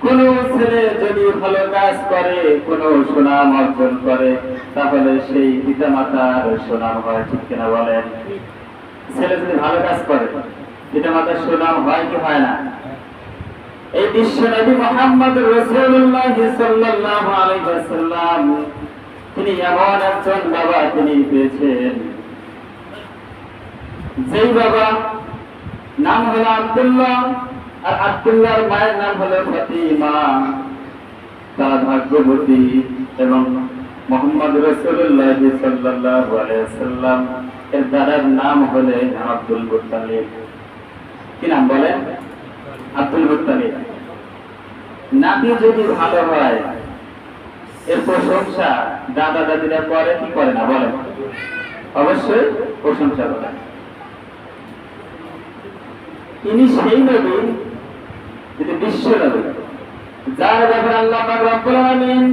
কোন ছেলে যদি ভালো কাজ করে, কোন সুনাম অর্জন করে, তাহলে সেই পিতা মাতার সুনাম হয়, ঠিক কিনা বলেন? ছেলে যদি ভালো কাজ করে, পিতা মাতার সুনাম হয় কি হয় না? এই বিশ্ব নবী মুহাম্মদ রাসূলুল্লাহ সাল্লাল্লাহু আলাইহি ওয়াসাল্লাম তিনি এমন একজন বাবা তিনি পেয়েছেন, যেই বাবা নাম হলো আব্দুল্লাহ, আর আব্দুল্লাহর মায়ের নাম হলো ফাতিমা। তারা ভাগ্যবতী এবং মুহাম্মদ রাসূলুল্লাহ সাল্লাল্লাহু আলাইহি ওয়াসাল্লাম এর দাদার নাম হলো আব্দুল মুত্তালিব। কি নাম বলেন? Abdul Muttalib. নাতি যদি ভালো হয়, এর প্রশংসা দাদা দাদিরা করে কি করে না বলেন? অবশ্যই প্রশংসা করে। তিনি সেই নবী, যিনি বিশ্ব নবী, যার ব্যাপারে আল্লাহ পাক রব্বুল আলামিন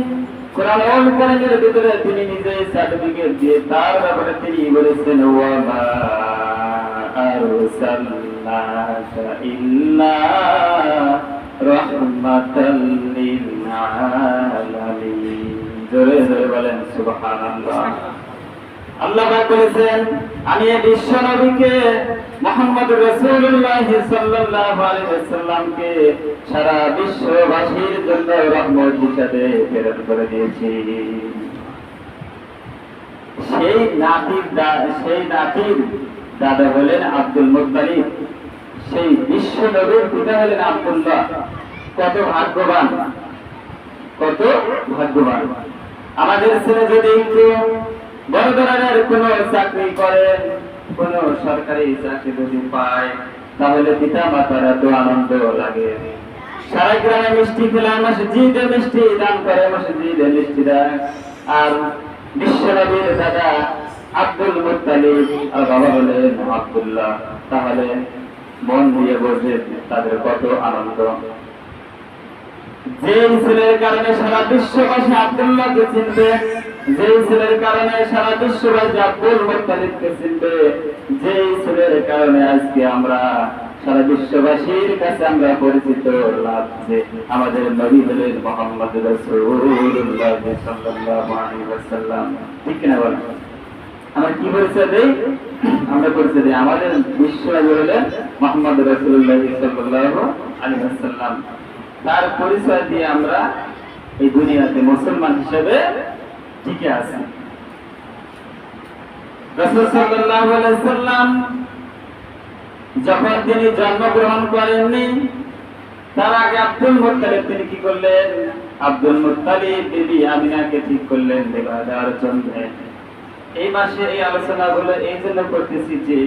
কোরআনুল কারীমের ভিতরে তিনি নিজে সার্টিফিকেট দিয়ে তার ব্যাপারে তিনি বলেছেন, ওয়া মা আরসালনাকা ইল্লা রাহমাতাল লিল আলামিন। জোরে জোরে বলেন সুবহানাল্লাহ। আল্লাহ পাক বলেছেন, আমি এই বিশ্ব নবীকে মুহাম্মদ রাসূলুল্লাহ সাল্লাল্লাহু আলাইহি ওয়াসাল্লামকে সারা বিশ্ববাসীর জন্য রহমত হিসেবে প্রেরণ করে দিয়েছি। সেই নাতির দাদা হলেন আব্দুল মুত্তালিব, সেই বিশ্ব নবীর পিতা হলেন আব্দুল্লাহ। কত ভাগ্যবান, কত ভাগ্যবান! আমাদের ছেলে যদি একটু বড় ধরনের কোন চাকরি করে, কোন সরকারি চাকরি যদি পায়, তাহলে পিতা মাতার এত আনন্দ লাগে। সারা গ্রামে মিষ্টি খেলে মসজিদে মিষ্টি দান করে, মসজিদে মিষ্টি দেয়। আর বিশ্ব নবীর দাদা আব্দুল মুত্তালিব আর বাবা হলেন আব্দুল্লাহ। তাহলে মন দিয়ে বোঝে তাদের কত আনন্দ। যে ছেলের কারণে সারা বিশ্ববাসী আব্দুল্লাহকে চিনবে, যে ছেলের কারণে সারা বিশ্ববাসী আব্দুল মুত্তালিবকে চিনবে, যে ছেলের কারণে আজকে আমরা সারা বিশ্ববাসীর কাছে আমরা পরিচিত লাগছে, আমাদের নবী হলেন মুহাম্মদ রাসূলুল্লাহ সাল্লাল্লাহু আলাইহি ওয়াসাল্লাম। ঠিক কিনা বলেন? আমরা কি পরিচয় দেই? আমরা পরিচয় দিই আমাদের বিশ্ব নবী হলেন মুহাম্মদ রাসূলুল্লাহ সাল্লাল্লাহু আলাইহি ওয়াসাল্লাম। তার পরিচয় দিয়ে আমরা এই দুনিয়াতে মুসলমান হিসেবে টিকে আছি। রাসূল সাল্লাল্লাহু আলাইহি ওয়াসাল্লাম যখন তিনি জন্মগ্রহণ করেননি, তার আগে আব্দুল মুত্তালিব তিনি কি করলেন? আব্দুল মুত্তালিব বিবি আমিনাকে ঠিক করলেন বিবাহ দেওয়ার জন্য। এই মাসে এই আলোচনাগুলো এই জন্য করতেছি যে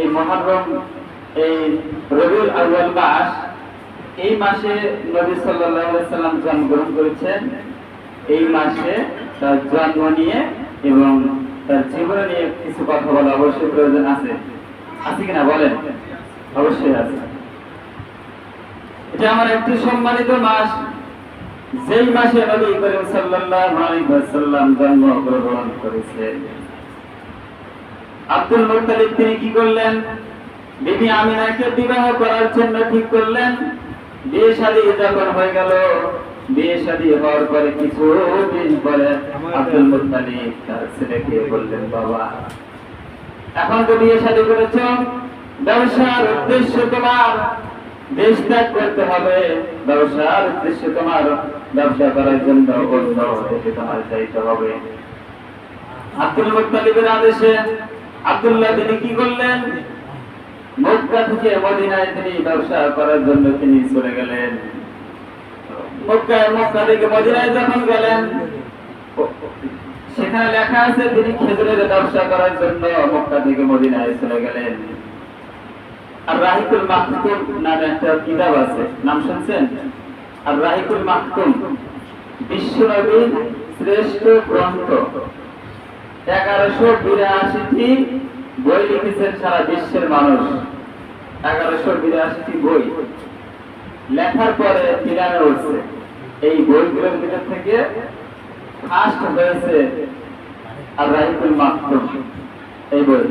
এই মুহররম, এই রবিউল আউয়াল মাস, এই মাসে নবী সাল্লাল্লাহু আলাইহি ওয়াসাল্লাম জন্মগ্রহণ করেছেন। এই মাসে তার জন্ম নিয়ে এবং তার জীবন নিয়ে কিছু কথা বলা অবশ্যই প্রয়োজন আছে। আছে কিনা বলেন? অবশ্যই আছে। এটা আমার একটি সম্মানিত মাস, যেই মাসে নবী করিম সাল্লাল্লাহু আলাইহি ওয়াসাল্লাম জন্মগ্রহণ করেছেন। আব্দুল মুত্তালিব তিনি কি করলেন? বিবি আমিনাকে বিবাহ করার জন্য ঠিক করলেন। বিয়ে শাদী যখন হয়ে গেল, বিয়ে শাদী হওয়ার পরে কিছুদিন পরে আব্দুল মুত্তালিব তার ছেলেকে বললেন, বাবা এখন তো বিয়ে শাদী করেছ, ব্যবসার উদ্দেশ্য তোমার দেশ ত্যাগ করতে হবে, ব্যবসার উদ্দেশ্য তোমার ব্যবসা করার জন্য অন্য দেশে তোমার যাইতে হবে। আব্দুল মুত্তালিবের আদেশে আব্দুল্লাহ তিনি কি করলেন? মক্কা থেকে মদিনায় তিনি ব্যবসা করার জন্য তিনি চলে গেলেন। মক্কা থেকে মদিনায় যখন গেলেন, সেখানে লেখা আছে তিনি খেজুরের ব্যবসা করার জন্য মক্কা থেকে মদিনায় চলে গেলেন। আর রাহিকুল মাকতুম নামে একটা কিতাব আছে, নাম শুনছেন? আর রাহিকুল মাকতুম বিশ্ব নবীর শ্রেষ্ঠ গ্রন্থ। 1182টি বই লিখেছেন সারা বিশ্বের মানুষ। 1182টি বই লেখার পরে ফিরানো হচ্ছে। এই বইগুলোর ভিতর থেকে ফার্স্ট হয়েছে আর রাহিকুল মাকতুম এই বই।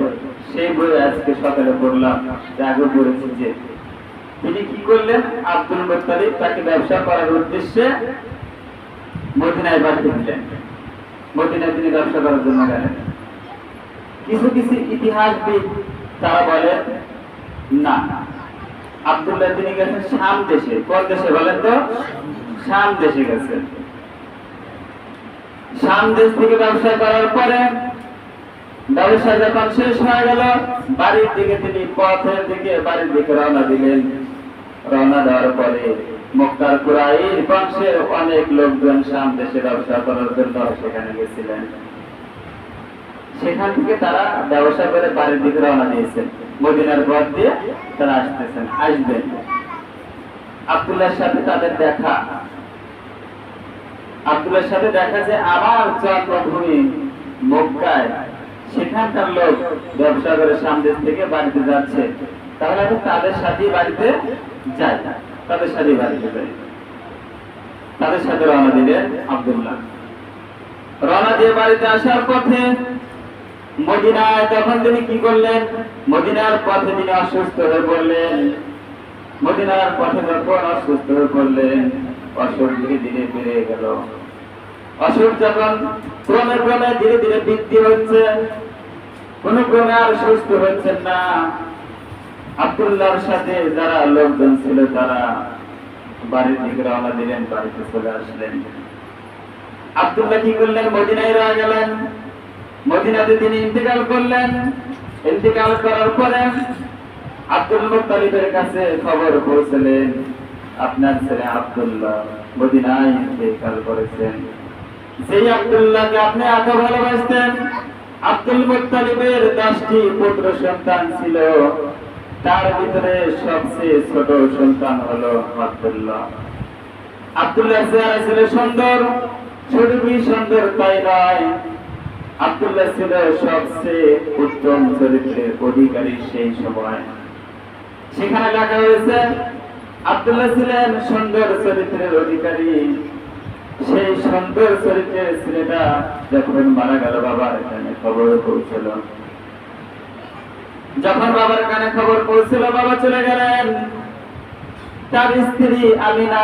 সেই বই আজকে সকালে পড়লাম, আগে পড়েছি যে তিনি কি করলেন, আব্দুল মুত্তালিব তাকে ব্যবসা করার উদ্দেশ্যে মদিনায় পাঠিয়ে দিলেন। মদিনায় তিনি ব্যবসা করার জন্য গেলেন। কিছু কিছু ইতিহাসবিদ তারা বলেন না, আব্দুল্লাহ তিনি গেছেন শাম দেশে। কোন দেশে বলেন তো? শাম দেশে গেছেন। শাম দেশ থেকে ব্যবসা করার পরে ব্যবসা যখন শেষ হয়ে গেল, বাড়ির দিকে তিনি পথের দিকে বাড়ির দিকে রওনা দিলেন। রওনা দেওয়ার পরে মক্কার কুরাইশ বংশের অনেক লোকজন শাম দেশে ব্যবসা করার জন্য সেখানে গেছিলেন। সেখান থেকে তারা ব্যবসা করে বাড়ির দিকে রওনা দিয়েছেন। মদিনার পথ দিয়ে তারা আসবেন। আব্দুল্লাহর সাথে তাদের দেখা। আব্দুল্লাহর সাথে দেখা যে আমার জন্মভূমি মক্কায়, সেখানকার লোক ব্যবসা করে শাম দেশ থেকে বাড়িতে যাচ্ছে, তাহলে আমি তাদের সাথে বাড়িতে যাই, তাদের সাথে বাড়িতে যাই। তাদের সাথে রওনা দিলেন আব্দুল্লাহ। রওনা দিয়ে বাড়িতে আসার পথে মদিনায় তখন তিনি কি করলেন, মদিনার পথে তিনি অসুস্থ হয়ে পড়লেন। মদিনার পথে যখন অসুস্থ হয়ে পড়লেন, অসুখ ধীরে ধীরে বেড়ে গেল। অসুখ যখন ক্রমে ক্রমে ধীরে ধীরে বৃদ্ধি হচ্ছে, কোন ক্রমে আর সুস্থ হচ্ছেন না। আব্দুল্লাহর সাথে যারা লোকজন ছিল তারা বাড়ির দিকে রওনা দিলেন, বাড়িতে চলে আসলেন। আব্দুল্লাহ কি করলেন, মদিনায় রয়ে গেলেন। মদিনাতে তিনি ইন্তেকাল করলেন। ইন্তেকাল করার পরে আব্দুল মুত্তালিবের কাছে খবর পৌঁছলেন, আপনার ছেলে আব্দুল্লাহ মদিনায় ইন্তেকাল করেছেন। সেই আব্দুল্লাহকে আপনি এত ভালোবাসতেন। আব্দুল মুত্তালিবের 10টি পুত্র সন্তান ছিল, তার ভিতরে সবচেয়ে ছোট সন্তান হলো আব্দুল্লাহ। আব্দুল্লাহ চেহারা ছিল সুন্দর, শুধু কি সুন্দর তাই নয়, আব্দুল্লাহ ছিল সবচেয়ে উত্তম চরিত্রের অধিকারী সেই সময়। সেখানে লেখা হয়েছে আব্দুল্লাহ ছিলেন সুন্দর চরিত্রের অধিকারী। সেই সুন্দর চরিত্রের ছেলেটা যখন মারা গেল, বাবার কানে খবর পৌঁছল। যখন বাবার কানে খবর পৌঁছল, বাবা চলে গেলেন। তার স্ত্রী আমিনা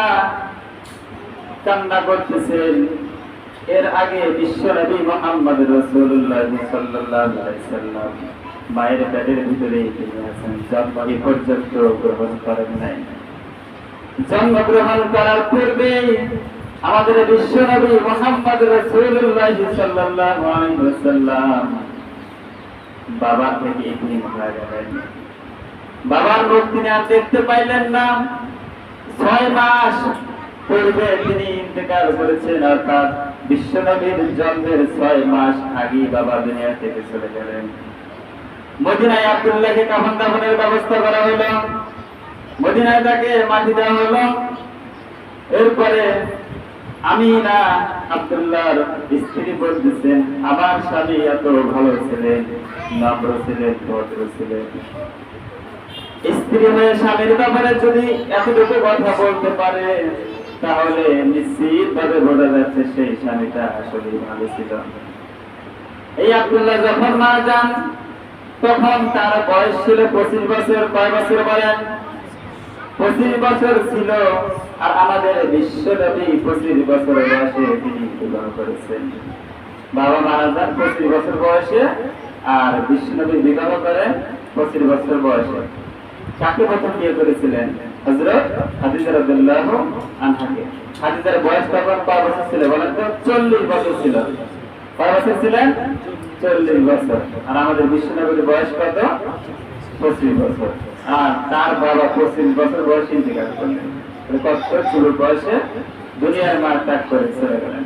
কান্না করতেছেন। এর আগে বিশ্বনবী মুহাম্মদ রাসূলুল্লাহ সাল্লাল্লাহু আলাইহি সাল্লাম মায়ের পেটের ভিতরেই তিনি আছেন, জন্ম পর্যন্ত গ্রহণ করেন নাই। জন্মগ্রহণ করার পূর্বেই আমাদের বিশ্বনবী মুহাম্মদ রাসূলুল্লাহ সাল্লাল্লাহু আলাইহি ওয়াসাল্লাম বাবা থেকে ইতিম হয়ে গেলেন। বাবার মুখ তিনি আর দেখতে পাইলেন না। 6 মাস পূর্বে তিনি ইন্তেকাল করেছেন, অর্থাৎ বিশ্বনবীর জন্মের 6 মাস আগেই বাবা দুনিয়া থেকে চলে গেলেন। মদিনায় আব্দুল্লাহকে কাফন দাফনের ব্যবস্থা করা হলো। মদিনায় তাকে মাটি দেওয়া হলো। এরপরে আমিনা আব্দুল্লাহর স্ত্রী বলতেছেন, আমার স্বামী এত ভালো ছিলেন, নম্র ছিলেন, ভদ্র ছিলেন। স্ত্রী হয়ে স্বামীর ব্যাপারে যদি এতটুকু কথা বলতে পারে, তাহলে নিশ্চিত ভাবে বোঝা যাচ্ছে সেই স্বামীটা আসলে ভালো ছিল। এই আব্দুল্লাহ যখন মারা যান, তখন তার বয়স ছিল 25 বছর। কয় বছর বলেন? 25 বছর ছিল। আর আমাদের বিশ্বনবী 25 বছর বয়সে তিনি বিবাহ করেছেন। বাবা মারা যান 25 বছর বয়সে, আর বিশ্বনবী বিবাহ করেন 25 বছর বয়সে। কাকে প্রথম বিয়ে করেছিলেন? হযরত খাদিজা রাদিয়াল্লাহু আনহাকে। খাদিজার বয়স তখন কয় বছর ছিল বলেন তো? 40 বছর ছিল। কয় বছর ছিলেন? 40 বছর। আর আমাদের বিশ্বনবীর বয়স কত? 25 বছর। আর তার বাবা 25 বছর বয়সে ইন্তেকাল করলেন। কত ছোট বয়সে দুনিয়ার মার ত্যাগ করে চলে গেলেন।